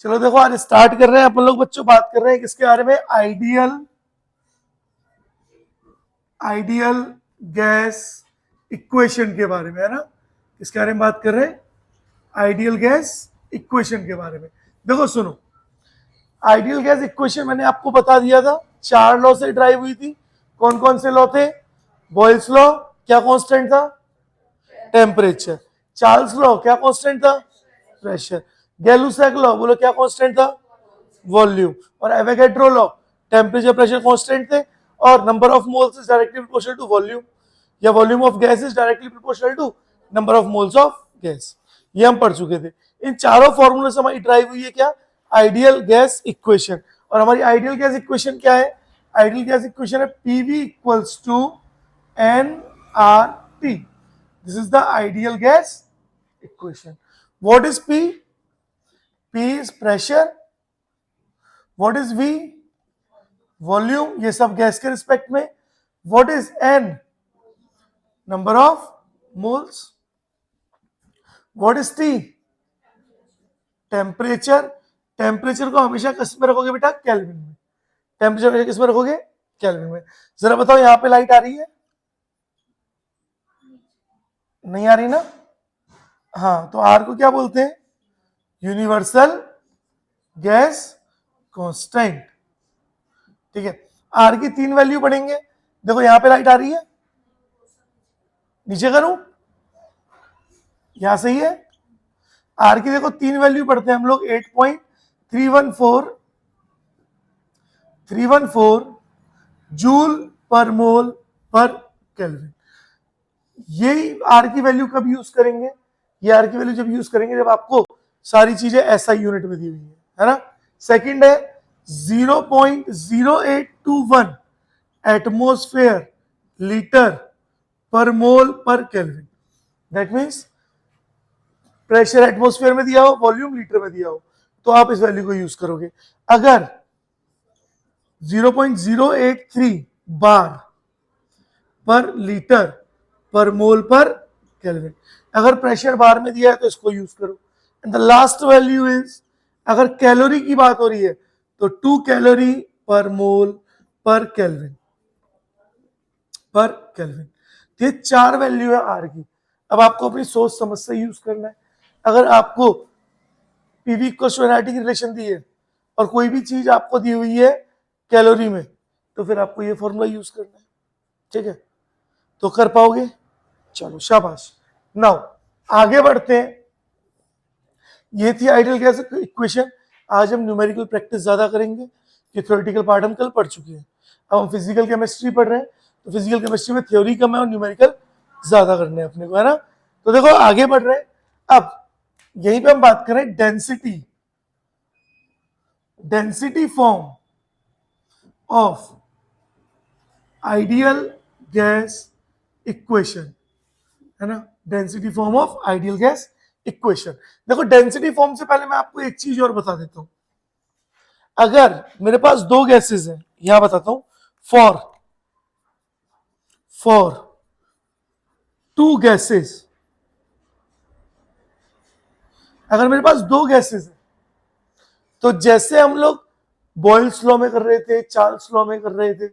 चलो देखो आज स्टार्ट कर रहे हैं अपन लोग बच्चों, बात कर रहे हैं किसके बारे में, आइडियल गैस इक्वेशन के बारे में, है ना। किसके बारे में बात कर रहे हैं, आइडियल गैस इक्वेशन के बारे में। देखो सुनो, आइडियल गैस इक्वेशन मैंने आपको बता दिया था, 4 लॉ से ड्राइव हुई थी। कौन कौन से लॉ थे, बॉयल्स लॉ क्या कांस्टेंट था, टेम्परेचर। चार्ल्स लॉ क्या कांस्टेंट था, प्रेशर। गैलुसैक लॉ बोलो क्या कांस्टेंट था, वॉल्यूम। और Avogadro law temperature pressure constant थे, और number of moles is directly proportional to volume, या volume of gas is directly proportional to number of moles of gas. ये हम पढ़ चुके थे। इन चारों फॉर्मूले से हमारी ड्राइव हुई है क्या, आइडियल गैस इक्वेशन। और हमारी आइडियल गैस इक्वेशन क्या है, आइडियल गैस इक्वेशन है PV equals to nRT। This is the ideal gas equation. What is P? P is pressure, what is V? Volume, ये सब गैस के रिस्पेक्ट में। What is N? Number of moles. What is T? Temperature. Temperature को हमेशा किस में रखोगे बेटा, केल्विन में। टेम्परेचर हमेशा किस में रखोगे, केल्विन में। जरा बताओ यहां पे लाइट आ रही है, नहीं आ रही ना। हाँ, तो R को क्या बोलते हैं, यूनिवर्सल गैस कांस्टेंट। ठीक है, R की 3 वैल्यू पढ़ेंगे। देखो यहां पे लाइट आ रही है, नीचे करूं, यहां सही है। R की देखो 3 वैल्यू पढ़ते हैं हम लोग, 8.314 जूल पर मोल पर केल्विन। यही R की वैल्यू कब यूज करेंगे, ये R की वैल्यू जब यूज करेंगे जब आपको सारी चीजें ऐसा यूनिट में दी हुई है ना। सेकंड है 0.0821 atmosphere litre per mole per kelvin. That means pressure atmosphere में दिया हो, वॉल्यूम लीटर में दिया हो, तो आप इस वैल्यू को यूज करोगे। अगर 0.083 बार पर litre per mole per kelvin, अगर प्रेशर बार में दिया है तो इसको यूज करो। And the last value is, अगर कैलोरी की बात हो रही है तो 2 कैलोरी पर मोल पर केल्विन, तो ये 4 वैल्यू है आर की। अब आपको अपनी सोच समझ से यूज करना है। अगर आपको पीवी इक्वल एनआरटी की रिलेशन दी है और कोई भी चीज आपको दी हुई है कैलोरी में, तो फिर आपको ये फॉर्मूला यूज करना है। ठीक है, तो कर पाओगे, चलो शाबाश। नाउ आगे बढ़ते हैं। ये थी आइडियल गैस इक्वेशन। आज हम न्यूमेरिकल प्रैक्टिस ज्यादा करेंगे, कि थ्योरेटिकल पार्ट हम कल पढ़ चुके हैं। अब हम फिजिकल केमिस्ट्री पढ़ रहे हैं, तो फिजिकल केमिस्ट्री में थ्योरी कम है और न्यूमेरिकल ज्यादा करने हैं अपने को, है ना। तो देखो आगे बढ़ रहे हैं। अब यहीं पे हम बात करें density form of ideal gas equation, है ना। Density form of ideal gas equation. देखो डेंसिटी फॉर्म से पहले मैं आपको एक चीज और बता देता हूं। अगर मेरे पास 2 गैसेस हैं, यहां बताता हूं, फॉर 2 गैसेस, अगर मेरे पास 2 गैसेस हैं, तो जैसे हम लोग बॉयल्स लॉ में कर रहे थे, चार्ल्स लॉ में कर रहे थे,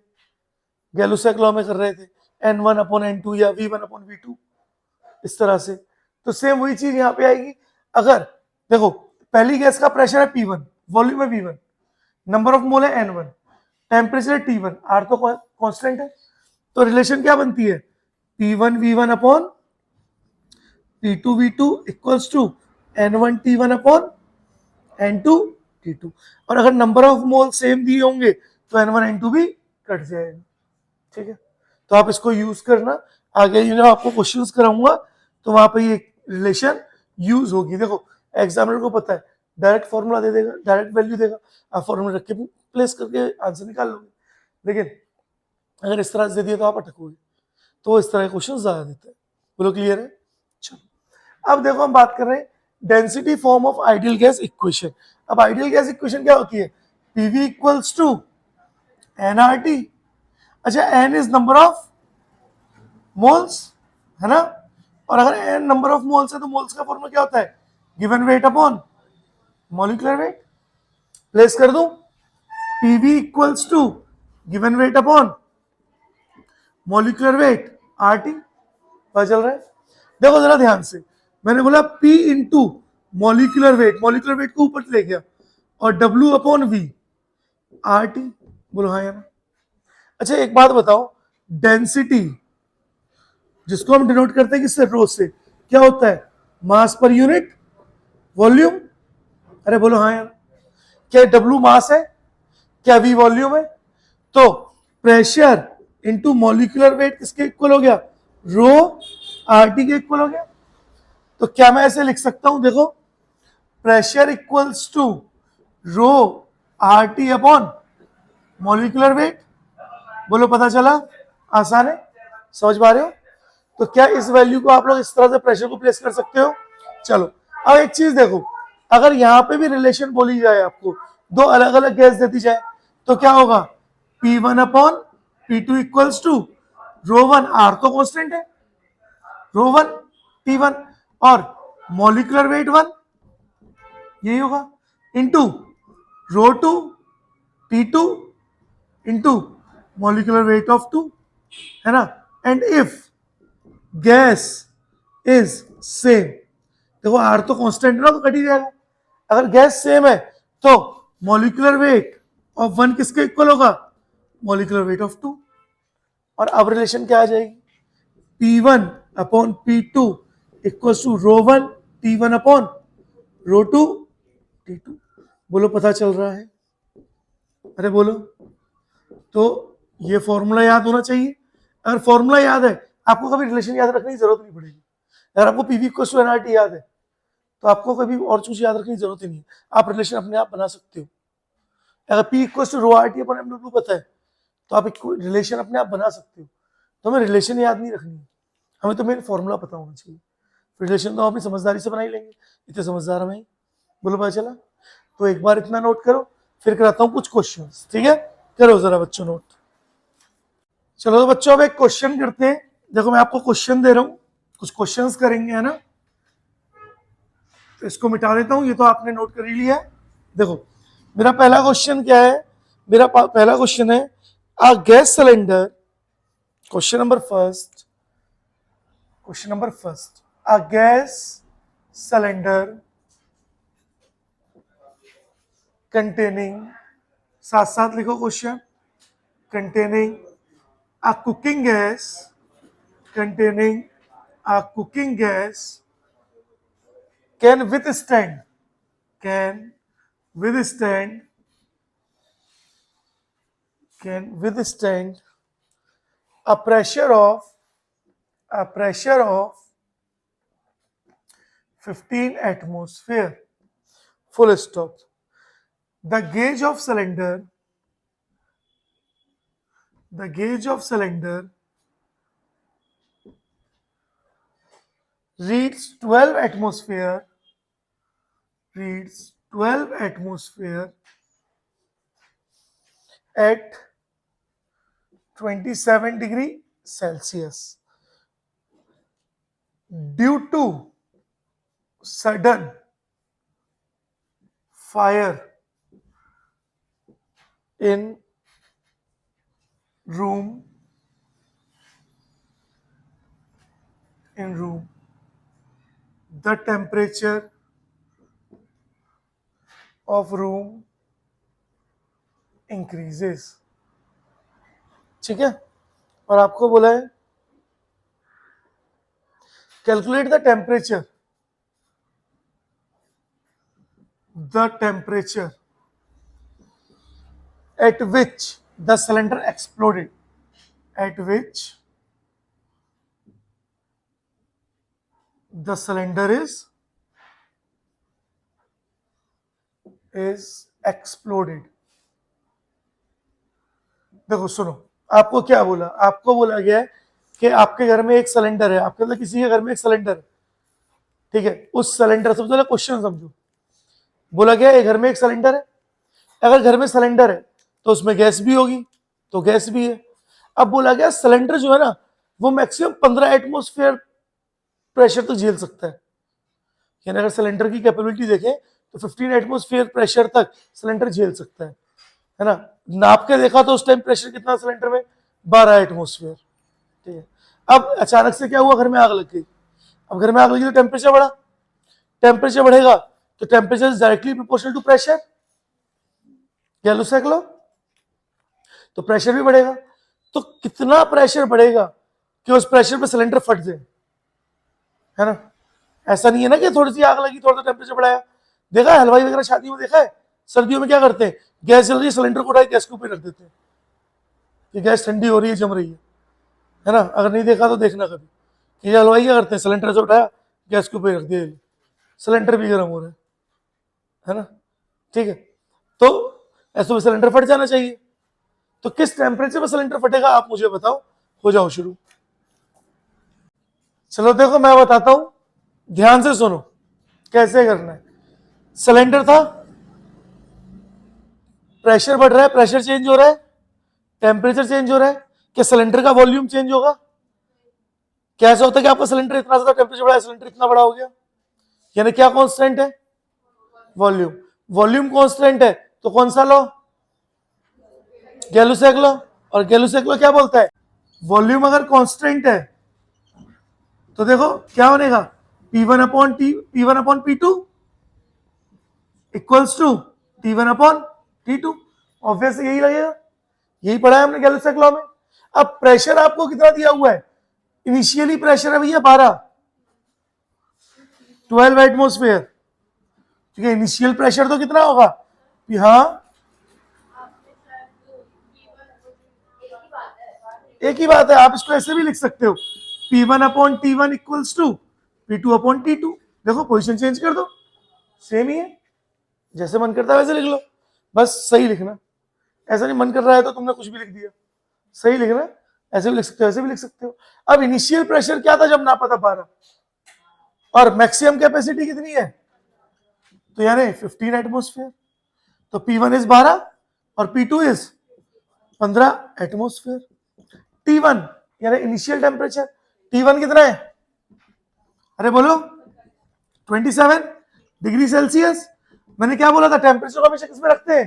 गैलुसैक लॉ में कर रहे थे, N1/N2 या V1/V2, इस तरह से, तो सेम वही चीज यहां पे आएगी। अगर देखो पहली गैस का प्रेशर है P1, वॉल्यूम है V1, नंबर ऑफ मोल है N1, टेम्परेचर है T1, R तो कांस्टेंट है, तो रिलेशन क्या बनती है, P1V1 P2V2 equals to N1T1 N2T2। और अगर नंबर ऑफ मोल सेम दिए होंगे तो N1 N2 भी कट जाएगा। ठीक है, तो आप इसको यूज करना। आगे जब आपको क्वेश्चंस कराऊंगा तो वहां पे ये रिलेशन यूज होगी। देखो एग्जामिनर को पता है, डायरेक्ट फॉर्मूला दे देगा, डायरेक्ट वैल्यू देगा, आप फॉर्मूला रख के प्लेस करके आंसर निकाल लोगे। लेकिन अगर इस तरह से दे दिया तो आप अटकोगे, तो इस तरह के क्वेश्चन ज्यादा देते हैं। बोलो क्लियर है। चलो अब देखो हम बात कर रहे हैं density form of ideal gas equation. अब आइडियल गैस इक्वेशन क्या होती है, पीवी इक्वल्स टू एनआरटी। अच्छा, n is number of moles, है ना। और अगर एन नंबर ऑफ मोल्स है तो मोल्स का फॉर्मूला क्या होता है, given weight upon molecular weight. Place कर दूं, PV equals to given weight upon molecular weight RT, पता चल रहा है? देखो जरा ध्यान से, मैंने बोला P इंटू मॉलिक्यूलर वेट को ऊपर ले गया और W अपॉन V RT, बोलो हाँ या ना? अच्छा एक बात बताओ, डेंसिटी जिसको हम डिनोट करते हैं किससे, रो से, क्या होता है? मास पर यूनिट वॉल्यूम। अरे बोलो हाँ या ना? क्या W मास है, क्या V वॉल्यूम है? तो प्रेशर इंटू मॉलिक्यूलर वेट किसके इक्वल हो गया? रो RT के इक्वल हो गया। तो क्या मैं ऐसे लिख सकता हूं, देखो, pressure equals to rho RT upon molecular weight. बोलो पता चला? आसान है, समझ पा रहे हो? तो क्या इस वैल्यू को आप लोग इस तरह से प्रेशर को प्लेस कर सकते हो? चलो अब एक चीज देखो, अगर यहां पे भी रिलेशन बोली जाए आपको, दो अलग अलग गैस देती जाए, तो क्या होगा? P1 upon P2 equals to rho one, R तो कांस्टेंट है, रो वन T1 और मॉलिक्यूलर वेट 1, यही होगा, into rho two T2 into molecular weight of 2, है ना? And if gas is same, देखो आर तो कांस्टेंट है ना, तो कट ही जाएगा। अगर गैस सेम है तो मॉलिक्यूलर वेट ऑफ 1 किसके इक्वल होगा? Molecular weight of 2। और अब रिलेशन क्या आ जाएगी? P1 upon P2 equals to rho 1 T1 upon rho 2 T2। बोलो पता चल रहा है? अरे बोलो। तो ये फॉर्मूला याद होना चाहिए। अगर फॉर्मूला याद है, आपको कभी रिलेशन याद रखने की जरूरत नहीं पड़ेगी। अगर आपको पीवी इक्वल्स टू एनआरटी याद है, तो आपको कभी और चीज याद रखने की जरूरत ही नहीं है, आप रिलेशन अपने आप बना सकते हो। अगर P equals to rho RT upon MW पता है, तो आप रिलेशन अपने आप बना सकते हो। तो हमें रिलेशन याद नहीं रखनी है, हमें तो मेन फॉर्मूला पता होना चाहिए। रिलेशन तो अपनी समझदारी से बना ही लेंगे, इतने समझदार हमें। बोलो पता चला? तो एक बार इतना नोट करो, फिर कराता हूँ कुछ क्वेश्चन, ठीक है? करो जरा बच्चों नोट। चलो तो बच्चों अब एक क्वेश्चन करते हैं। देखो मैं आपको क्वेश्चन दे रहा हूँ, कुछ क्वेश्चंस करेंगे, है ना? तो इसको मिटा देता हूँ, ये तो आपने नोट कर ही लिया है। देखो मेरा पहला क्वेश्चन क्या है? मेरा पहला क्वेश्चन है, a gas cylinder, question number first, a gas cylinder containing, साथ साथ लिखो question, containing a cooking gas, containing a cooking gas can withstand a pressure of 15 atmosphere, full stop. The gauge of cylinder reads 12 atmosphere at 27 degree Celsius due to sudden fire in room. The temperature of room increases. ठीक है? और आपको बोला है calculate the temperature at which the cylinder exploded, is exploded. देखो सुनो, आपको क्या बोला? आपको बोला गया है कि आपके घर में एक सिलेंडर है, आपके मतलब किसी के घर में एक सिलेंडर है, ठीक है? उस सिलेंडर, सबसे पहले क्वेश्चन समझो। बोला गया है घर में एक सिलेंडर है, अगर घर में सिलेंडर है तो उसमें गैस भी होगी, तो गैस भी है। अब बोला गया सिलेंडर जो है ना, वो मैक्सिमम 15 एटमॉस्फेयर प्रेशर तो झेल सकता है। यानी अगर सिलेंडर की कैपेबिलिटी देखें तो 15 एटमोस्फेयर प्रेशर तक सिलेंडर झेल सकता है ना। नाप के देखा तो उस टाइम प्रेशर कितना सिलेंडर में, 12 एटमोस्फेयर। ठीक है, अब अचानक से क्या हुआ, घर में आग लग गई। अब घर में आग लगी तो टेम्परेचर बढ़ा, टेम्परेचर बढ़ेगा तो temperature is directly proportional to pressure, Gay Lussac लो, तो प्रेशर भी बढ़ेगा। तो कितना प्रेशर बढ़ेगा कि उस प्रेशर पे सिलेंडर फट जाए, है ना। ऐसा नहीं है ना कि थोड़ी सी आग लगी, थोड़ा सा टेम्परेचर बढ़ाया। देखा है हलवाई वगैरह शादी में देखा है, सर्दियों में क्या करते हैं, गैस जल रही है, सिलेंडर को उठाए गैस के ऊपर रख देते हैं कि गैस ठंडी हो रही है, जम रही है ना। अगर नहीं देखा तो देखना कभी कि हलवाई क्या करते हैं, सिलेंडर से उठाया गैस के ऊपर रख दिया, सिलेंडर भी गर्म हो रहा है ना। ठीक है, तो ऐसे में सिलेंडर फट जाना चाहिए। तो किस टेम्परेचर पर सिलेंडर फटेगा आप मुझे बताओ, हो जाओ शुरू। चलो देखो मैं बताता हूं, ध्यान से सुनो कैसे करना है। सिलेंडर था, प्रेशर बढ़ रहा है, प्रेशर चेंज हो रहा है, टेम्परेचर चेंज हो रहा है, क्या सिलेंडर का वॉल्यूम चेंज होगा? कैसा होता है कि आपका सिलेंडर इतना ज्यादा टेम्परेचर बढ़ा है, सिलेंडर इतना बड़ा हो गया, यानी क्या कांस्टेंट है, वॉल्यूम। वॉल्यूम कांस्टेंट है तो कौन सा लॉ, गैलुसेक लॉ। और गैलुसेक लॉ क्या बोलता है, वॉल्यूम अगर कांस्टेंट है तो देखो क्या बनेगा, P1 upon P2 equals to T1 upon T2। Obvious यही लगेगा, यही पढ़ा है हमने गैलुसेक लॉ में। अब प्रेशर आपको कितना दिया हुआ है, इनिशियली प्रेशर है भैया 12 एटमोस्फेयर। ठीक है, इनिशियल प्रेशर तो कितना होगा, हाँ एक ही बात है, आप इसको ऐसे भी लिख सकते हो, P1 upon T1 equals to P2 upon T2। देखो पोजीशन चेंज कर दो, सेम ही है, जैसे मन करता है वैसे लिख लो, बस सही लिखना। ऐसा नहीं मन कर रहा है तो तुमने कुछ भी लिख दिया, सही लिखना, ऐसे भी लिख सकते हो, ऐसे भी लिख सकते हो। अब इनिशियल प्रेशर क्या था जब नापा था 12, और मैक्सिमम कैपेसिटी कितनी है, तो यानी 15 एटमोस्फेयर। तो P1 इज 12 और P2 इज 15 एटमोस्फेयर। T1 यानी इनिशियल टेम्परेचर, T1 कितना है, अरे बोलो 27 डिग्री सेल्सियस। मैंने क्या बोला था, टेम्परेचर को हमेशा किस में रखते हैं,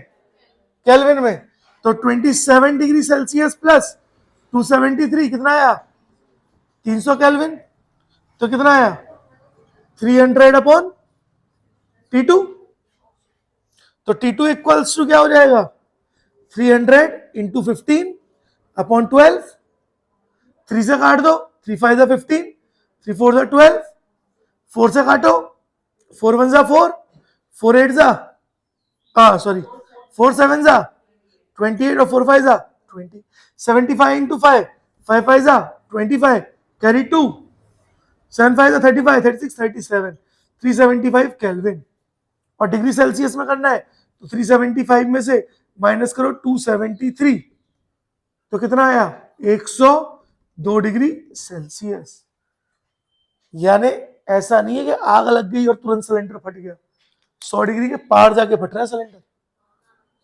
केल्विन में। तो 27 डिग्री सेल्सियस प्लस 273 कितना आया, 300 केल्विन। तो कितना आया, 300 अपॉन T2। तो T2 इक्वल्स टू क्या हो जाएगा, 300 इंटू 15 अपॉन 12। 3 से काट दो, 3 5 जा 15, 3 4 जा 12, 4 से काटो, 4 1 जा 4, 4 8 जा सॉरी 4 7 जा 28 और 4 5 जा 20, 75 इंटू 5, 5 5 जा 25, कैरी 2, 7 5 जा 35, 36 37, 375 केल्विन। और डिग्री सेल्सियस में करना है तो 375 में से माइनस करो 273, तो कितना आया, 102 डिग्री सेल्सियस। यानी ऐसा नहीं है कि आग लग गई और तुरंत सिलेंडर फट गया, 100 डिग्री के पार जाके फट रहा है सिलेंडर,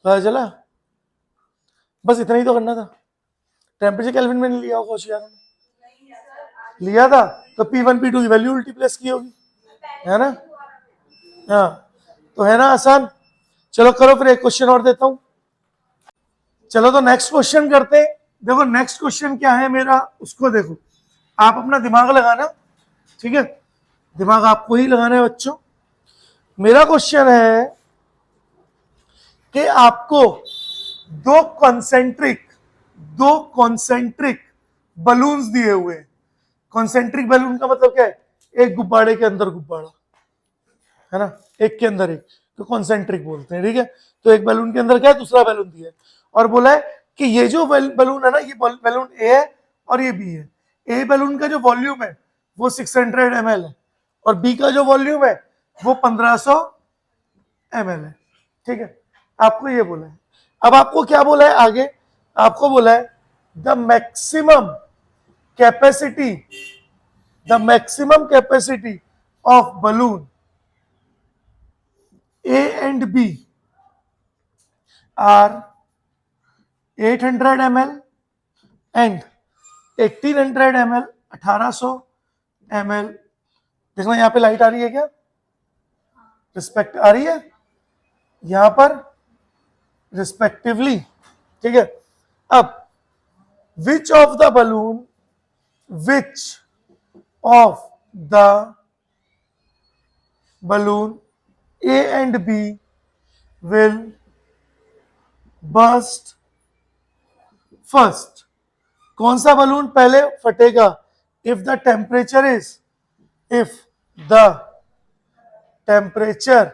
पता चला। बस इतना ही तो करना था। टेम्परेचर केल्विन में नहीं लिया होगा होशियार, लिया था तो P1 P2 की वैल्यू उल्टी प्लेस की होगी, है ना। हाँ तो है ना आसान। चलो करो फिर एक क्वेश्चन और देता हूं। चलो तो नेक्स्ट क्वेश्चन करते हैं। देखो नेक्स्ट क्वेश्चन क्या है मेरा, उसको देखो, आप अपना दिमाग लगाना, ठीक है, दिमाग आपको ही लगाना है बच्चों। मेरा क्वेश्चन है कि आपको दो कॉन्सेंट्रिक बलून्स दिए हुए हैं। कॉन्सेंट्रिक बलून का मतलब क्या है, एक गुब्बारे के अंदर गुब्बारा, है ना, एक के अंदर एक, तो कॉन्सेंट्रिक बोलते हैं। ठीक है, तो एक बैलून के अंदर क्या है, दूसरा बैलून दिया है, और बोला है कि ये जो बैलून है ना, ये बैलून ए है और ये बी है। ए बैलून का जो वॉल्यूम है वो 600 ml है, और बी का जो वॉल्यूम है वो 1500 ml है। ठीक है, आपको ये बोला है। अब आपको क्या बोला है आगे, आपको बोला है the maximum capacity of balloon A and B are 800 ml and 1800 ml, 1800 ml। देखना यहाँ पे लाइट आ रही है क्या, रिस्पेक्ट आ रही है यहां पर, रिस्पेक्टिवली, ठीक है। अब which of the balloon, which of the balloon A and B will burst first, कौन सा बलून पहले फटेगा? If the temperature is, if the temperature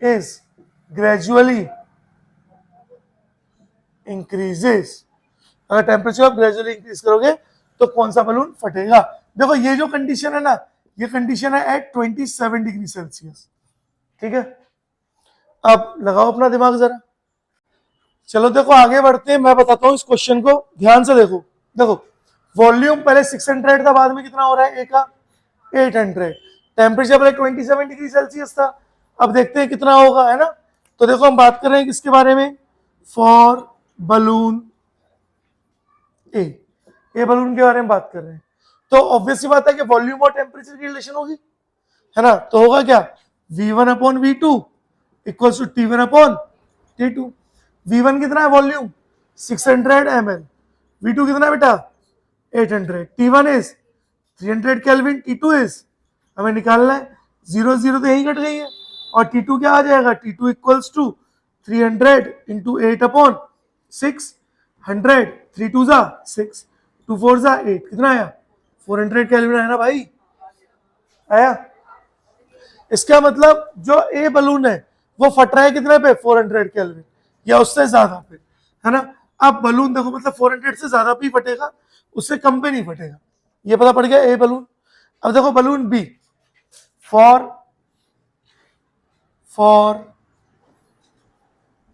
is gradually increases, अगर टेम्परेचर आप ग्रेजुअली इंक्रीज करोगे तो कौन सा बलून फटेगा? देखो ये जो कंडीशन है ना, ये कंडीशन है एट 27 डिग्री सेल्सियस, ठीक है। अब लगाओ अपना दिमाग जरा, चलो देखो आगे बढ़ते हैं, मैं बताता हूं इस क्वेश्चन को, ध्यान से देखो। देखो वॉल्यूम पहले 600 था, बाद में कितना हो रहा है ए का 800, टेम्परेचर पहले 27 डिग्री सेल्सियस था, अब देखते हैं कितना होगा, है ना। तो देखो हम बात कर रहे हैं किसके बारे में, फॉर बलून ए बलून के बारे में बात कर रहे हैं। तो ऑब्वियस सी बात है कि वॉल्यूम और टेम्परेचर की रिलेशन होगी, है ना। तो होगा क्या, V1 upon V2 equals to T1 upon T2। V1 कितना है वॉल्यूम 600 ml, V2 कितना है बेटा 800, T1 is 300 kelvin, T2 is, हमें निकालना है, 0 0 तो यही कट गई है, और T2 क्या आ जाएगा, T2 equals to 300 into 8 upon 600, 3 2 जा 6, 2 4 जा 8, कितना आया 400 केल्विन आया ना भाई, आया। इसका मतलब जो ए बलून है वो फट रहा है कितने पे, 400 केल्विन या उससे ज्यादा पे, है ना। अब बलून देखो मतलब 400 से ज्यादा भी फटेगा, उससे कम पे नहीं फटेगा, ये पता पड़ गया ए बलून। अब देखो balloon B, for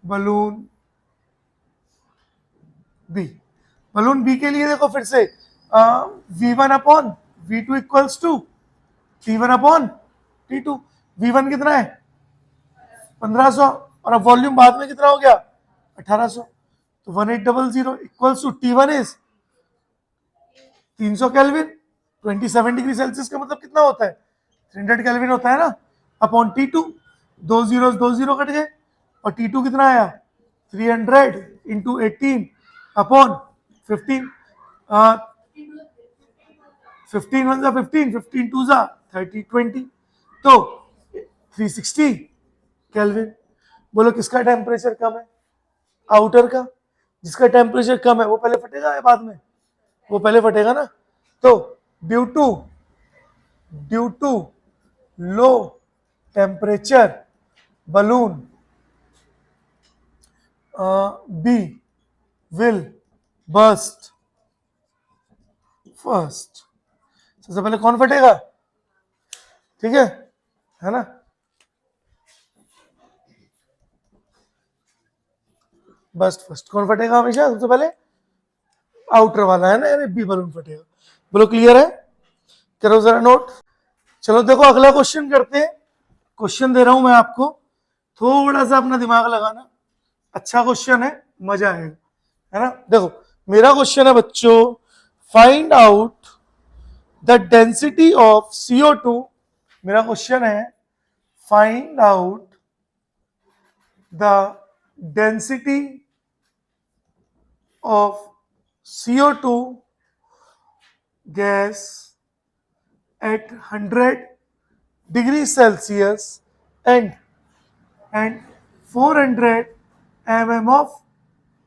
balloon B, balloon B के लिए देखो फिर से V1 upon V2 equals to T1 upon T2। V1 कितना है 1500, और अब वॉल्यूम बाद में कितना हो गया 1800, तो 1800 equals to T1 is 300 kelvin, 27 degree Celsius का मतलब कितना होता है 300 केल्विन होता है ना, अपॉन T2, 2 0 कट गए, और T2 कितना आया 300 इंटू 18 अपॉन 15, 15 1 जा 15, 15 2 जा 30, 20, तो 360 केल्विन। बोलो किसका टेम्परेचर कम है, आउटर का। जिसका टेम्परेचर कम है वो पहले फटेगा या बाद में, वो पहले फटेगा ना। तो due to low temperature balloon B will burst first, सबसे पहले कौन फटेगा, ठीक है ना। बर्स्ट फर्स्ट कौन फटेगा हमेशा, सबसे पहले आउटर वाला, है ना, यानी बी बलून फटेगा। बोलो क्लियर है, करो जरा नोट। चलो देखो अगला क्वेश्चन करते हैं, क्वेश्चन दे रहा हूं मैं आपको, थोड़ा सा अपना दिमाग लगाना, अच्छा क्वेश्चन है, मजा आएगा, है ना। देखो मेरा क्वेश्चन है बच्चों, find out the density of CO2, मेरा क्वेश्चन है find out the density of CO2 gas at 100 degrees Celsius and 400 mm of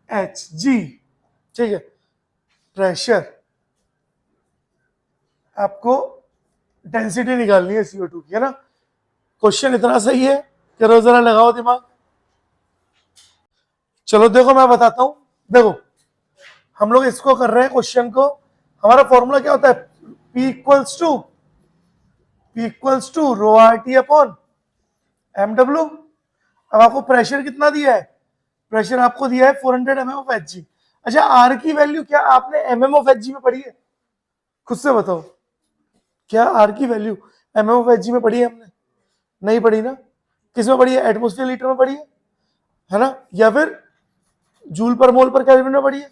Hg, ठीक है। प्रेशर, आपको डेंसिटी निकालनी है CO2 की, है ना। क्वेश्चन इतना सही है, करो जरा लगाओ दिमाग। चलो देखो मैं बताता हूं, देखो हम लोग इसको कर रहे हैं क्वेश्चन को, हमारा फॉर्मूला क्या होता है, P equals to rho RT अपॉन MW। अब आपको प्रेशर कितना दिया है, प्रेशर आपको दिया है 400 mm ऑफ Hg। अच्छा R की वैल्यू क्या आपने mm ऑफ Hg में पढ़ी है, खुद से बताओ, क्या R की वैल्यू mm ऑफ Hg में पढ़ी है हमने, नहीं पढ़ी ना। किस में पढ़ी है, एटमोस्फेयर लीटर में पढ़ी है ना, या फिर जूल पर मोल पर केल्विन में पढ़ी है।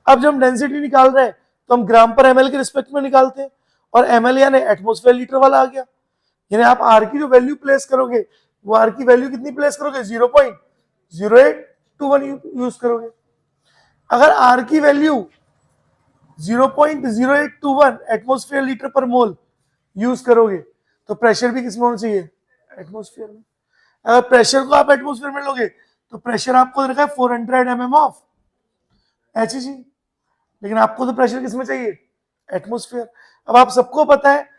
अब जब हम डेंसिटी निकाल रहे हैं तो हम ग्राम पर ml के रिस्पेक्ट में निकालते हैं, और ml यानी एटमोस्फेयर लीटर वाला आ गया, यानी आप R की जो वैल्यू प्लेस करोगे वो आर की वैल्यू कितनी प्लेस करोगे, 0.0821 यूज करोगे। अगर आर की वैल्यू 0.0821 एटमोस्फेयर लीटर पर मोल यूज करोगे तो प्रेशर भी किसमें होना चाहिए, एटमोस्फेयर में। अगर प्रेशर को आप एटमोस्फेयर में लोगे तो प्रेशर आपको रखा है 400 mm ऑफ Hg, लेकिन आपको तो प्रेशर किसमें चाहिए, एटमोस्फेयर। अब आप सबको पता है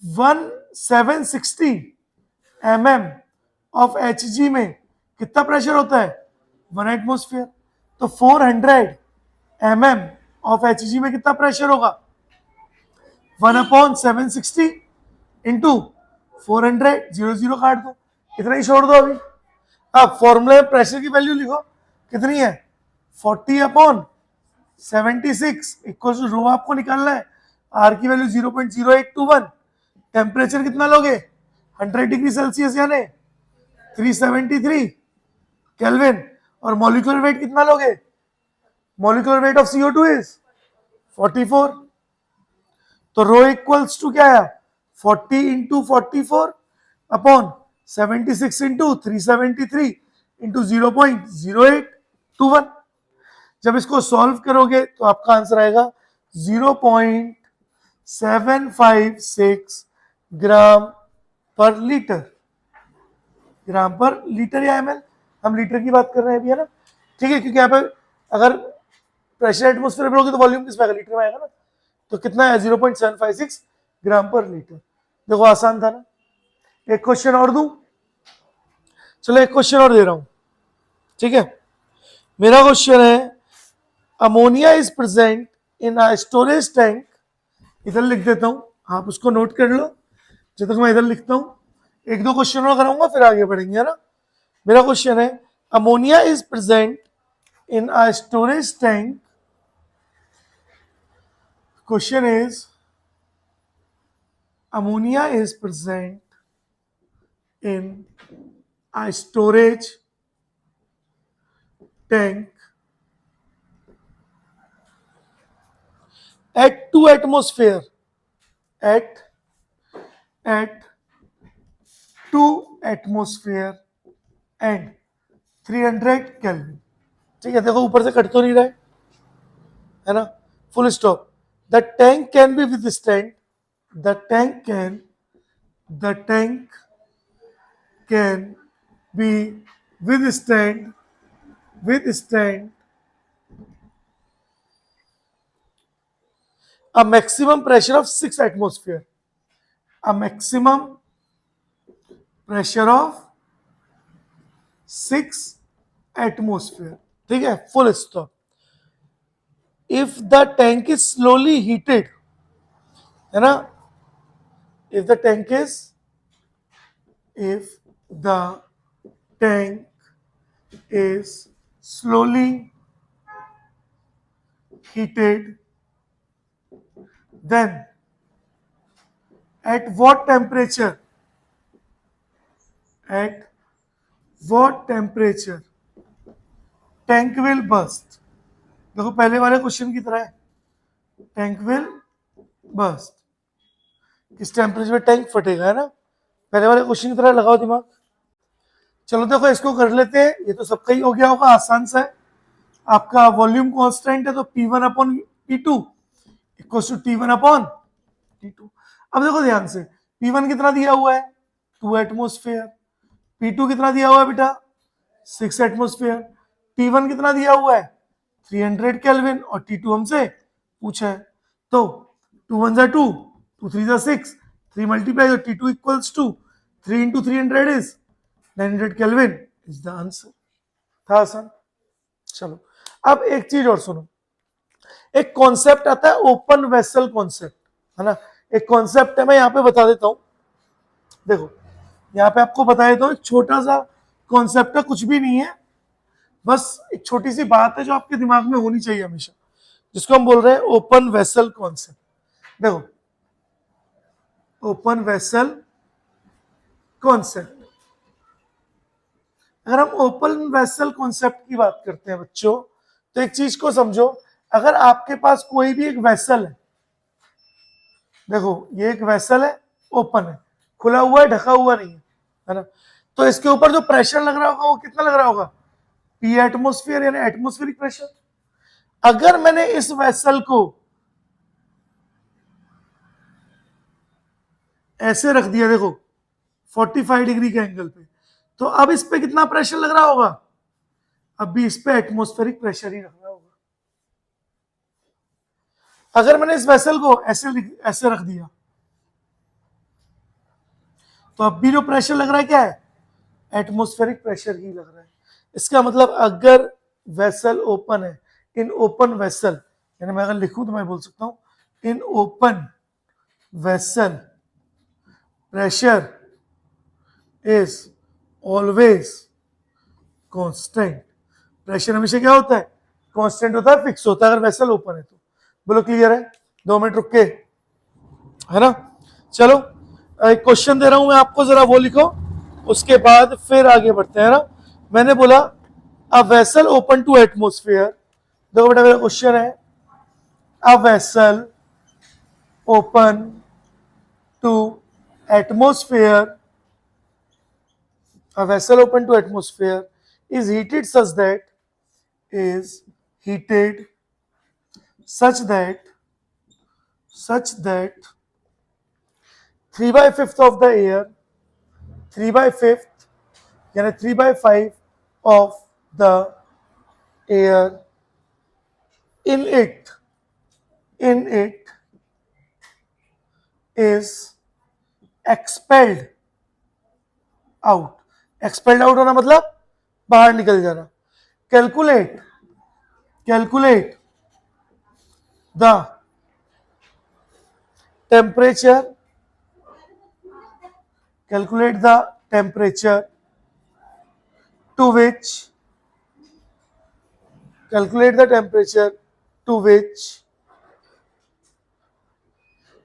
1760 mm ऑफ Hg में कितना प्रेशर होता है, 1 एटमोस्फेयर। तो 400 mm ऑफ Hg में कितना प्रेशर होगा, 1/760 इंटू 400, 0 काट दो, इतना ही छोड़ दो अभी। अब फॉर्मूले में प्रेशर की वैल्यू लिखो, कितनी है, 40/76 इक्वल टू रो आपको निकालना है, आर की वैल्यू 0.0821, टेम्परेचर कितना लोगे, 100 डिग्री सेल्सियस यानी 373 केल्विन, और मॉलिक्यूलर वेट कितना लोगे, molecular weight of CO2 is 44। तो रो इक्वल्स टू क्या आया, 40 इंटू 44 अपॉन 76 इंटू 373 इंटू 0.0821। जब इसको सॉल्व करोगे तो आपका आंसर आएगा 0.756 ग्राम पर लीटर, ग्राम पर लीटर या ml, हम लीटर की बात कर रहे हैं अभी, है ना, ठीक है, क्योंकि यहाँ पे अगर प्रेशर एटमोस्फेयर में होगी तो वॉल्यूम किस में आएगा, लीटर में आएगा ना। तो कितना है, 0.756 ग्राम पर लीटर। देखो आसान था ना। एक क्वेश्चन और दूं, चलो एक क्वेश्चन और दे रहा हूं, ठीक है। मेरा क्वेश्चन है, ammonia is present in a storage tank, इधर लिख देता हूं, आप उसको नोट कर लो जब तक मैं इधर लिखता हूं। एक दो क्वेश्चन और कराऊंगा फिर आगे बढ़ेंगे, है ना। मेरा क्वेश्चन है, ammonia is present in a storage tank, question is ammonia is present in a storage tank at 2 atmosphere, at 2 atmosphere and 300 Kelvin। ठीक है, देखो ऊपर से कट तो नहीं रहा है ना, full stop. The tank can be withstand, the tank can be withstand a maximum pressure of 6 atmosphere, a maximum pressure of 6 atmosphere, ठीक है, full stop. if the tank is slowly heated, है ना, if the tank is slowly heated, then at what temperature tank will burst। देखो पहले वाले question की तरह है, टैंक विल बर्स्ट, किस टेम्परेचर पे टैंक फटेगा, है ना, पहले वाले क्वेश्चन की तरह लगाओ दिमाग। चलो देखो इसको कर लेते हैं, ये तो सबका ही हो गया होगा, आसान सा है। आपका वॉल्यूम कांस्टेंट है तो P1 upon P2 equal to T1 upon T2। अब देखो ध्यान से, P1 कितना दिया हुआ है, 2 एटमोस्फेयर, P2 कितना दिया हुआ है बेटा, 6 एटमोस्फेयर, T1 कितना दिया हुआ है, 300 केल्विन, और T2 हमसे पूछा है। तो 2 1 जा 2, 2 3 जा 6, 3 मल्टीप्लाई, तो T2 equals to 3 into 300 is 900 kelvin is the answer. था आसान। चलो अब एक चीज और सुनो, एक कॉन्सेप्ट आता है ओपन वेसल कॉन्सेप्ट, है ना, एक कॉन्सेप्ट है, मैं यहां पे बता देता हूं। देखो यहां पे आपको बता देता हूं, एक छोटा सा कॉन्सेप्ट है, कुछ भी नहीं है, बस एक छोटी सी बात है जो आपके दिमाग में होनी चाहिए हमेशा, जिसको हम बोल रहे हैं ओपन वेसल कॉन्सेप्ट। देखो ओपन वेसल कॉन्सेप्ट, अगर हम ओपन वेसल कॉन्सेप्ट की बात करते हैं बच्चों, तो एक चीज को समझो, अगर आपके पास कोई भी एक वेसल है, देखो ये एक वेसल है, ओपन है, खुला हुआ है, ढका हुआ नहीं है, है ना, तो इसके ऊपर जो प्रेशर लग रहा होगा वो कितना लग रहा होगा, पी एटमोस्फियर यानी एटमोस्फेरिक प्रेशर। अगर मैंने इस वेसल को ऐसे रख दिया, देखो 45 डिग्री के एंगल पे, तो अब इस पे कितना प्रेशर लग रहा होगा, अब भी इस पे एटमोस्फेरिक प्रेशर ही रखना होगा। अगर मैंने इस वेसल को ऐसे रख दिया, तो अब भी जो प्रेशर लग रहा है क्या है, एटमोस्फेरिक प्रेशर ही लग रहा है। इसका मतलब अगर वेसल ओपन है, इन ओपन वेसल, यानी मैं अगर लिखूं तो मैं बोल सकता हूं in open vessel pressure is always constant. Pressure हमेशा क्या होता है, कांस्टेंट होता है, फिक्स होता है अगर वेसल ओपन है तो। बोलो क्लियर है, 2 मिनट रुक के, है ना। चलो एक क्वेश्चन दे रहा हूं मैं आपको, जरा वो लिखो, उसके बाद फिर आगे बढ़ते हैं ना। मैंने बोला a vessel open to atmosphere, देखो बेटा मेरा क्वेश्चन है, a vessel open to atmosphere, a vessel open to atmosphere is heated such that 3/5 of the air, 3/5 यानी 3/5 of the air in it is expelled out। Expelled out होना मतलब बाहर निकल जाना। Calculate the temperature to which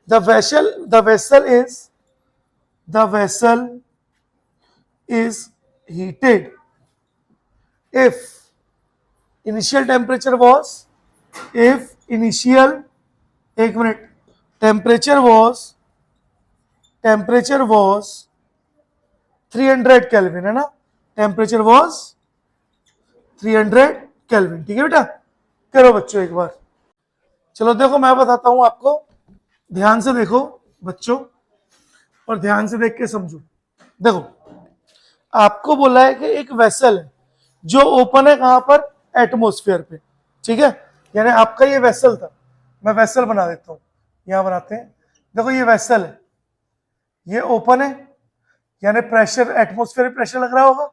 the vessel is heated if initial temperature was, temperature was 300 kelvin, है ना, temperature was 300 kelvin. ठीक है बेटा, करो बच्चों एक बार। चलो देखो मैं बताता हूं आपको, ध्यान से देखो बच्चों और ध्यान से देख के समझो। देखो आपको बोला है कि एक वेसल है जो ओपन है कहां पर, एटमोस्फेयर पे, ठीक है। यानी आपका ये वेसल था, मैं वेसल बना देता हूं, यहां बनाते हैं। देखो ये वेसल है, ये ओपन है, यानी प्रेशर, एटमोस्फेयर प्रेशर लग रहा होगा।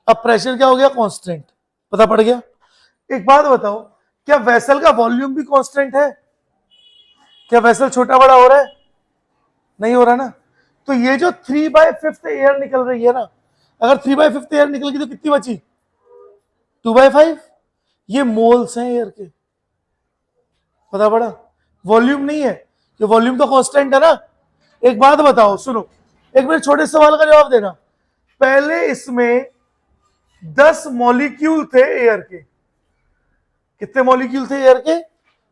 अब प्रेशर क्या हो गया, कांस्टेंट, पता पड़ गया। एक बात बताओ, क्या वेसल का वॉल्यूम भी कांस्टेंट है? क्या वेसल छोटा बड़ा हो रहा है? नहीं हो रहा ना। तो ये जो 3/5 एयर निकल रही है ना, अगर 3/5 एयर निकल गई तो कितनी बची, 2/5। ये मोल्स हैं एयर के, पता पड़ा, वॉल्यूम नहीं है, ये वॉल्यूम तो कांस्टेंट है ना। एक बात बताओ, सुनो, एक मेरे छोटे सवाल का जवाब देना। पहले इसमें 10 मॉलिक्यूल थे एयर के, कितने मॉलिक्यूल थे एयर के,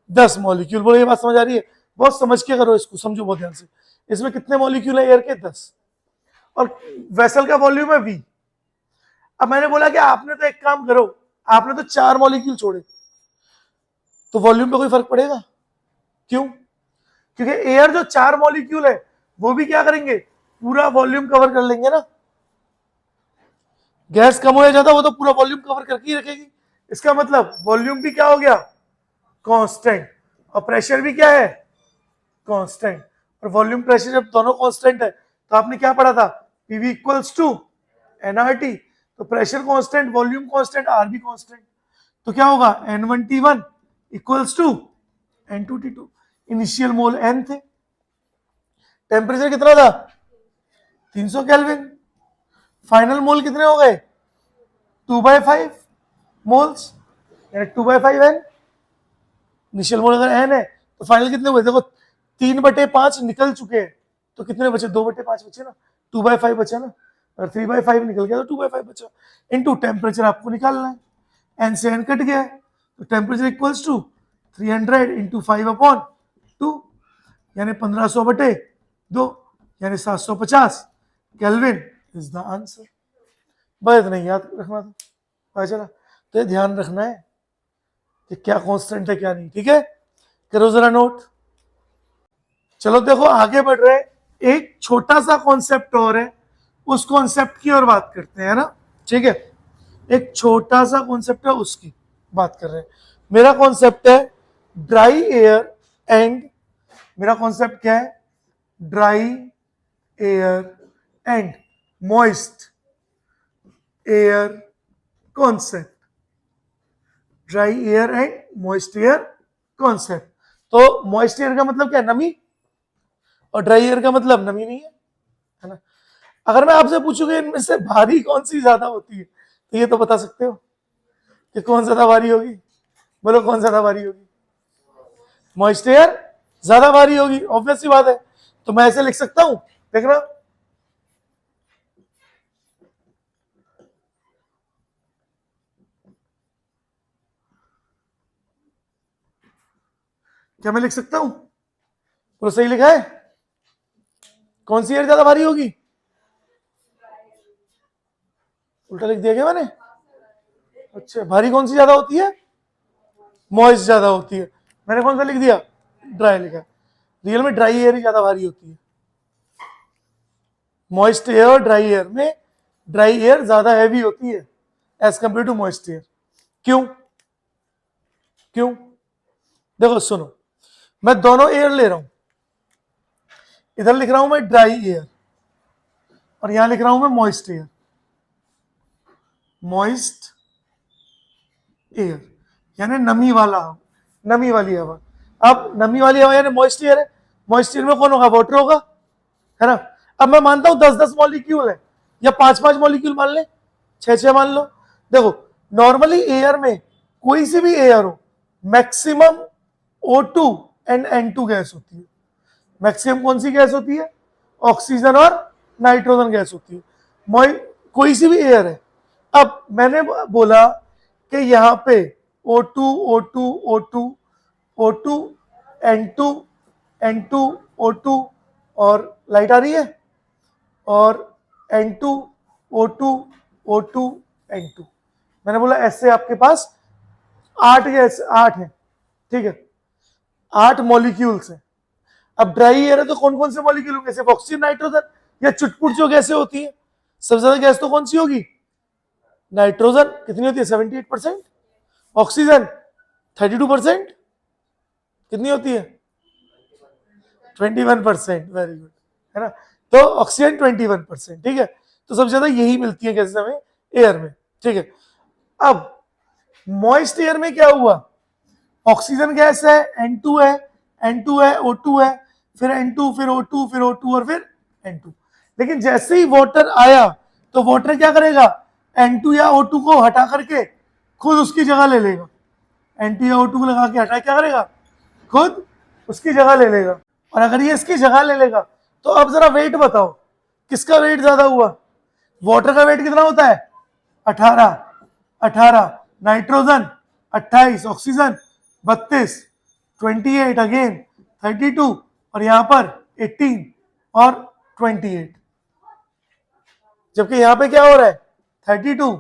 10 मॉलिक्यूल। बोलो ये बात समझ आ रही है, बहुत समझ के करो इसको, समझो बहुत ध्यान से। इसमें कितने मॉलिक्यूल है एयर के, 10, और वेसल का वॉल्यूम है V। अब मैंने बोला कि आपने तो एक काम करो, आपने तो 4 मॉलिक्यूल छोड़े, तो वॉल्यूम पे कोई फर्क पड़ेगा? क्यों? क्योंकि एयर जो 4 मॉलिक्यूल है वो भी क्या करेंगे, पूरा वॉल्यूम कवर कर लेंगे ना। गैस कम हो जाता वो तो पूरा वॉल्यूम कवर करके ही रखेगी। इसका मतलब वॉल्यूम भी क्या हो गया, कांस्टेंट, और प्रेशर भी क्या है, कांस्टेंट। और वॉल्यूम प्रेशर जब दोनों कांस्टेंट है तो आपने क्या पढ़ा था, PV इक्वल्स टू nRT। तो pressure constant, volume constant, R भी कांस्टेंट, तो क्या होगा, N1T1 equals to N2T2। Initial mole n थे, टेम्परेचर कितना था, 300 केल्विन, फाइनल मोल कितने हो गए, 2/5 मोल्स, यानी 2/5 n। इनिशियल मोल अगर n है तो फाइनल कितने हुए, देखो 3/5 निकल चुके हैं, तो कितने बचे, 2/5 बचे ना, 2/5 बचा ना। अगर 3/5 निकल गया तो 2/5 बचा। इनटू टेम्परेचर आपको निकालना है, n से n कट गया है, तो टेम्परेचर इक्वल्स टू 300 इंटू 5/2, यानी 1500/2, यानी 750 केल्विन इज द आंसर। बस नहीं याद रखना था, पता चला। तो ये ध्यान रखना है कि क्या कांस्टेंट है क्या नहीं, ठीक है। करो जरा नोट। चलो देखो आगे बढ़ रहे हैं, एक छोटा सा कॉन्सेप्ट और है, उस कॉन्सेप्ट की और बात करते हैं ना, ठीक है। एक छोटा सा कॉन्सेप्ट है, उसकी बात कर रहे हैं। मेरा कॉन्सेप्ट है ड्राई एयर एंड, मेरा कॉन्सेप्ट क्या है, dry air and moist air concept, dry air and moist air concept. तो मॉइस्ट एयर का मतलब क्या है, नमी, और ड्राई एयर का मतलब नमी नहीं है ना। अगर मैं आपसे पूछूंगा इनमें से भारी कौन सी ज्यादा होती है, तो ये तो बता सकते हो कि कौन ज्यादा भारी होगी, बोलो कौन ज्यादा भारी होगी, मॉइस्ट एयर ज्यादा भारी होगी, ऑब्वियस सी बात है। तो मैं ऐसे लिख सकता हूं, देखना, क्या मैं लिख सकता हूं, पूरा सही लिखा है, कौन सी एयर ज्यादा भारी होगी, उल्टा लिख दिया क्या मैंने, अच्छा भारी कौन सी ज्यादा होती है, मॉइस्ट ज्यादा होती है, मैंने कौन सा लिख दिया, ड्राई लिखा। रियल में ड्राई एयर ही ज्यादा भारी होती है, मॉइस्ट एयर और ड्राई एयर में ड्राई एयर ज्यादा हैवी होती है as compare to moist air. क्यों, क्यों, देखो सुनो, मैं दोनों एयर ले रहा हूं, इधर लिख रहा हूं मैं ड्राई एयर और यहां लिख रहा हूं मैं मॉइस्ट एयर, मॉइस्ट एयर यानी नमी वाला, नमी वाली हवा। अब नमी वाली हवा यानी मॉइस्ट एयर है, मॉइस्ट एयर में कौन होगा, वाटर होगा, है ना। अब मैं मानता हूं 10-10 मॉलिक्यूल है, या 5-5 मॉलिक्यूल मान ले, 6-6 मान लो। देखो नॉर्मली एयर में कोई सी भी एयर हो, maximum O2 and N2 gas होती है। मैक्सिमम कौन सी गैस होती है, ऑक्सीजन और नाइट्रोजन गैस होती है, कोई सी भी एयर है। अब मैंने बोला कि यहाँ पे O2 O2 O2 O2 N2 N2 O2 और लाइट आ रही है, और N2 O2 O2 N2, मैंने बोला ऐसे आपके पास 8 गैस, 8 है, ठीक है, 8 मॉलिक्यूल्स हैं। अब ड्राई एयर है तो कौन कौन से मॉलिक्यूल होंगे, सिर्फ ऑक्सीजन नाइट्रोजन, या चुटपुट जो गैसें होती हैं, सबसे ज्यादा गैस तो कौन सी होगी, नाइट्रोजन, कितनी होती है 78%, ऑक्सीजन 32%, कितनी होती है 21%, वेरी गुड, है ना। तो ऑक्सीजन 21%, ठीक है। तो सबसे ज्यादा यही मिलती है गैसें हमें एयर में, ठीक है। अब मॉइस्ट एयर में क्या हुआ, ऑक्सीजन गैस है, N2 है, N2 है, O2 है, फिर N2 फिर O2 फिर O2 और फिर N2। लेकिन जैसे ही वाटर आया तो वाटर क्या करेगा, N2 या O2 को हटा करके खुद उसकी जगह ले लेगा, N2 या O2 को लगा के हटा क्या करेगा, खुद उसकी जगह ले लेगा। और अगर ये इसकी जगह ले लेगा तो अब जरा वेट बताओ, किसका वेट ज्यादा हुआ, वाटर का वेट कितना होता है 18, 18 नाइट्रोजन 28, ऑक्सीजन 32, 28 अगेन 32, और यहां पर 18 और 28। जबकि यहां पे क्या हो रहा है 32,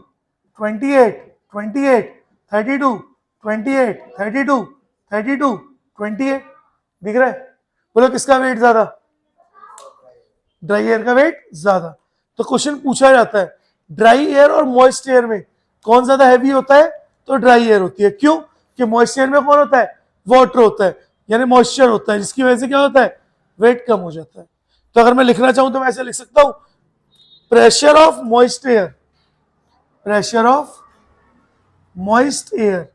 28, 28, 32, 28, 32, 32, 28, दिख रहा है। बोलो किसका वेट ज्यादा, ड्राई एयर का वेट ज्यादा। तो क्वेश्चन पूछा जाता है ड्राई एयर और मॉइस्ट एयर में कौन ज्यादा हैवी होता है, तो ड्राई एयर होती है। क्यों, कि मॉइस्ट एयर में कौन होता है, वाटर होता है, यानी मॉइस्चर होता है, जिसकी वजह से क्या होता है, वेट कम हो जाता है। तो अगर मैं लिखना चाहूं तो मैं ऐसे लिख सकता हूं, pressure of moist air, pressure of moist air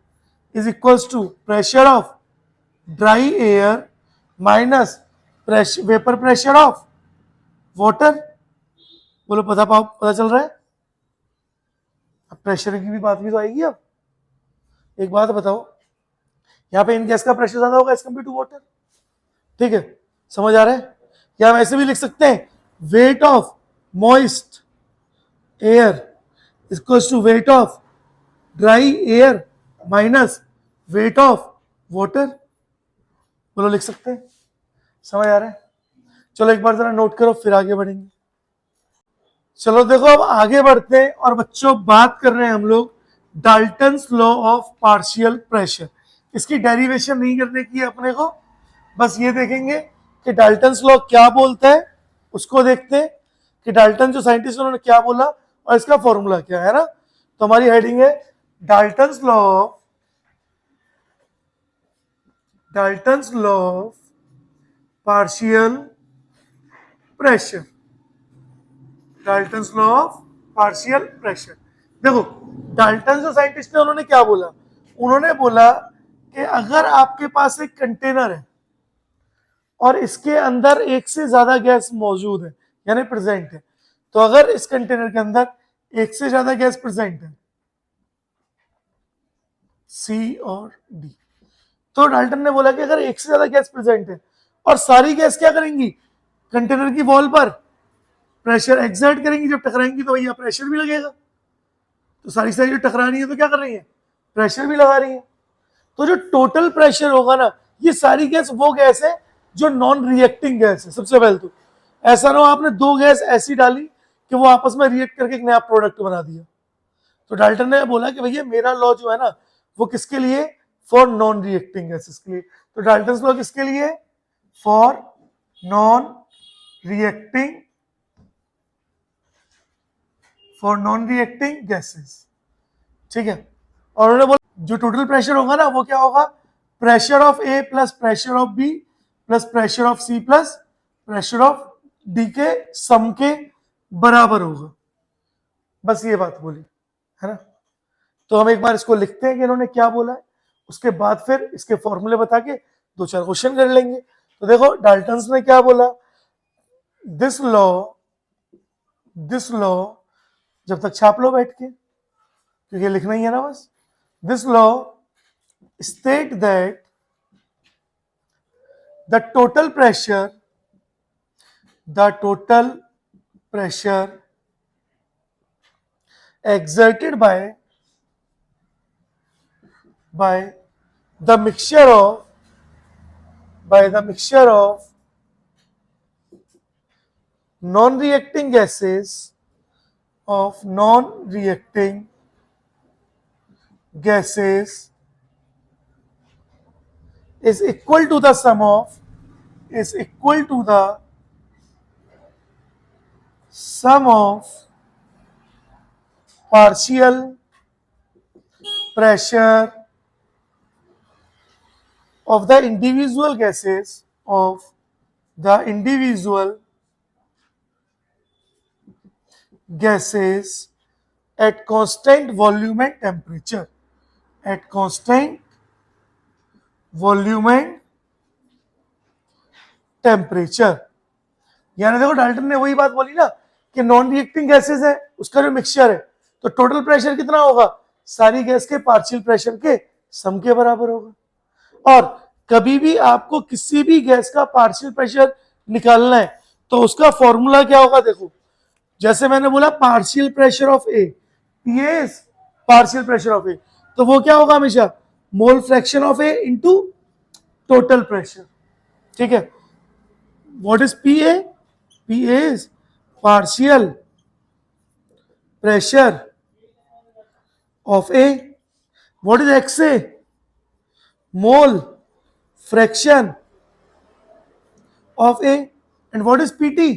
is equals to pressure of dry air minus vapour pressure of water. बोलो पता चल रहा है। अब प्रेशर की भी बात भी तो आएगी। अब एक बात बताओ, यहाँ पे इन गैस का प्रेशर ज्यादा होगा एज कम्पेयर टू वाटर, ठीक है, समझ आ रहा है। या हम ऐसे भी लिख सकते हैं, weight of moist air equals to weight of dry air minus weight of water. बोलो लिख सकते हैं, समझ आ रहा है। चलो एक बार जरा नोट करो फिर आगे बढ़ेंगे। चलो देखो अब आगे बढ़ते हैं और बच्चों बात कर रहे हैं हम लोग Dalton's law of partial pressure. इसकी डेरिवेशन नहीं करने की है अपने को, बस ये देखेंगे कि डाल्टन्स लॉ क्या बोलता है, उसको देखते हैं कि डाल्टन जो साइंटिस्ट उन्होंने क्या बोला और इसका फॉर्मूला क्या है ना। तो हमारी हेडिंग है Dalton's law of partial pressure. Dalton's law of partial pressure. देखो डाल्टन जो साइंटिस्ट है उन्होंने क्या बोला, उन्होंने बोला कि अगर आपके पास एक कंटेनर है और इसके अंदर एक से ज्यादा गैस मौजूद है यानी प्रेजेंट है, तो अगर इस कंटेनर के अंदर एक से ज्यादा गैस प्रेजेंट है सी और डी, तो डाल्टन ने बोला कि अगर एक से ज्यादा गैस प्रेजेंट है और सारी गैस क्या करेंगी, कंटेनर की वॉल पर प्रेशर एक्सर्ट करेंगी, जब टकराएंगी तो भैया प्रेशर भी लगेगा। तो सारी जो टकरा रही है तो क्या कर रही है, प्रेशर भी लगा रही है। तो जो टोटल प्रेशर होगा ना, ये सारी गैस वो गैस है जो नॉन रिएक्टिंग गैस है। सबसे पहले तो ऐसा ना हो आपने दो गैस ऐसी डाली कि वो आपस में रिएक्ट करके एक नया प्रोडक्ट बना दिया। तो डाल्टन ने बोला कि भैया मेरा लॉ जो है ना वो किसके लिए, फॉर नॉन रिएक्टिंग गैसेस के लिए। तो डाल्टन लॉ किसके लिए, फॉर नॉन रिएक्टिंग गैसेस। ठीक है। और उन्होंने बोला जो टोटल प्रेशर होगा ना वो क्या होगा, pressure of A plus pressure of B plus pressure of C plus pressure of D के सम के बराबर होगा। बस ये बात बोली है ना। तो हम एक बार इसको लिखते हैं कि इन्होंने क्या बोला है, उसके बाद फिर इसके फॉर्मूले बता के दो चार क्वेश्चन कर लेंगे। तो देखो डाल्टन्स ने क्या बोला, दिस लॉ जब तक छाप लो बैठ के क्योंकि लिखना ही है ना बस। This law state that the total pressure exerted by the mixture of non-reacting gases is equal to the sum of partial pressure of the individual gases at constant volume and temperature. यानी देखो Dalton ने वही बात बोली ना कि non reacting gases है उसका जो मिक्सचर है, तो टोटल प्रेशर कितना होगा, सारी गैस के पार्शियल प्रेशर के सम के बराबर होगा। और कभी भी आपको किसी भी गैस का पार्शियल प्रेशर निकालना है तो उसका फॉर्मूला क्या होगा, देखो जैसे मैंने बोला partial pressure of A, PS partial pressure of A, तो वो क्या होगा हमेशा mole fraction of A into total pressure. ठीक है। What is PA, PA is partial pressure of A. What is XA, mole fraction of A. And what is PT,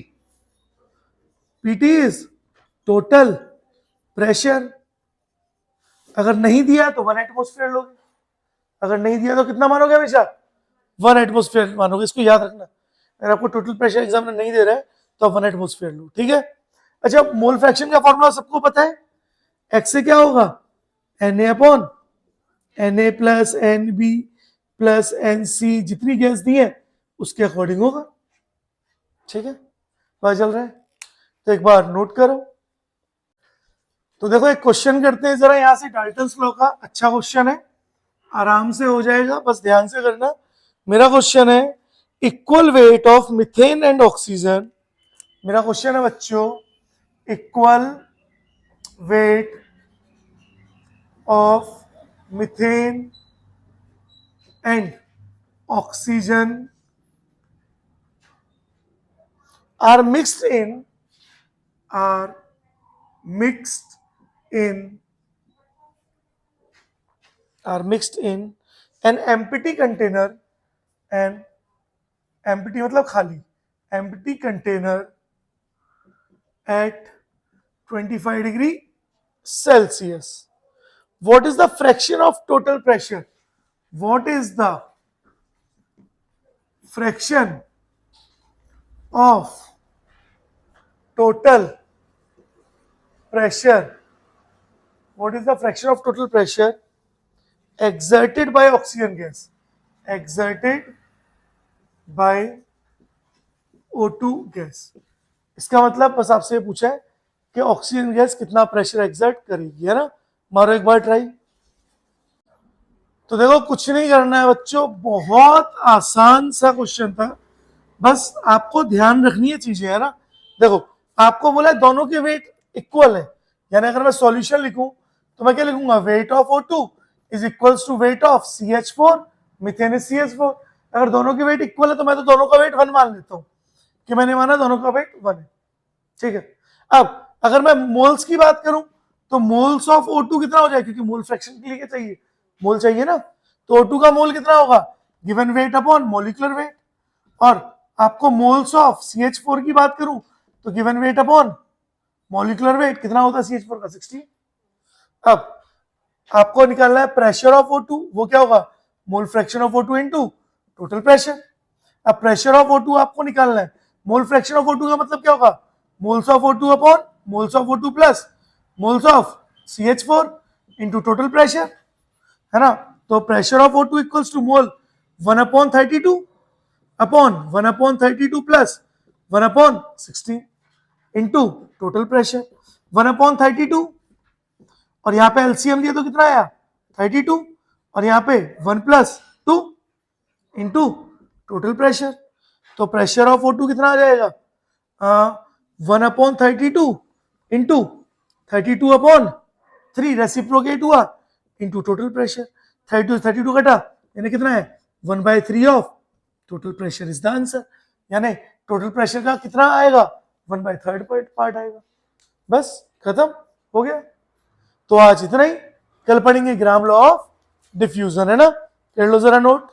PT is total pressure. अगर नहीं दिया तो 1 atmosphere लोगे, अगर नहीं दिया तो कितना मानोगे, हमेशा 1 एटमोस्फेयर मानोगे। इसको याद रखना, अगर आपको टोटल प्रेशर एग्जाम में नहीं दे रहा है तो आप 1 एटमोस्फेयर लो। ठीक है। अच्छा मोल फ्रैक्शन का फॉर्मूला सबको पता है, एक्स से क्या होगा Na upon Na plus Nb plus Nc, जितनी गैस दी है उसके अकॉर्डिंग होगा। ठीक है, पता चल रहा है। तो एक बार नोट करो। तो देखो एक क्वेश्चन करते हैं जरा यहां से, डाल्टन्स लॉ का अच्छा क्वेश्चन है, आराम से हो जाएगा, बस ध्यान से करना। मेरा क्वेश्चन है equal weight of methane and oxygen. मेरा क्वेश्चन है बच्चों equal weight of methane and oxygen are mixed in mixed in an empty container, and empty मतलब खाली, empty container at 25 degree Celsius. What is the fraction of total pressure? What is the fraction of total pressure? What is the fraction of total pressure exerted by oxygen gas? Exerted by O2 gas. इसका मतलब बस आपसे पूछा है कि oxygen gas कितना pressure exert करेगी, है ना. मारो एक बार ट्राई. तो देखो कुछ नहीं करना है बच्चों, बहुत आसान सा क्वेश्चन था, बस आपको ध्यान रखनी है चीजें, है ना. देखो आपको बोला है दोनों के वेट इक्वल है, यानी अगर मैं सॉल्यूशन लिखूं तो मैं क्या लिखूंगा, weight of O2 is equals to weight of CH4, methane is CH4. अगर दोनों के वेट इक्वल है तो मैं तो दोनों का वेट 1 मान लेता हूं, कि मैंने माना दोनों का वेट 1 है. ठीक है. अब अगर मैं मोल्स की बात करूं तो मोल्स ऑफ O2 कितना हो जाएगा, क्योंकि मोल फ्रैक्शन के लिए क्या चाहिए, मोल चाहिए ना. तो O2 का मोल कितना होगा, given weight upon molecular weight. और आपको मोल्स ऑफ CH4 की बात करूं तो given weight upon molecular weight कितना होता है CH4 का, 16. अब आपको निकालना है प्रेशर ऑफ O2, वो क्या होगा, मोल fraction of O2 into total pressure. अब प्रेशर ऑफ O2 आपको निकालना है, मोल फ्रैक्शन ऑफ O2 का मतलब क्या होगा, moles of O2 upon moles of O2 plus moles of CH4 into total pressure, है ना. तो pressure of O2 equals to mole 1/32 upon 1/32 plus 1/16 into total pressure. 1/32 और यहाँ पे एलसीएम दिया तो कितना आया 32, और यहाँ पे 1 + 2 इंटू टोटल प्रेशर. तो प्रेशर ऑफ O2 कितना आ जाएगा, 1/32 इंटू 32/3 रेसिप्रोकेट हुआ इंटू टोटल प्रेशर. 32 कटा यानी कितना है 1/3 of total pressure is the answer. यानी टोटल प्रेशर का कितना आएगा 1/3 पार्ट आएगा. बस खत्म हो गया. तो आज इतना ही, कल पढ़ेंगे ग्राम लॉ ऑफ डिफ्यूजन, है ना. कर लो जरा नोट.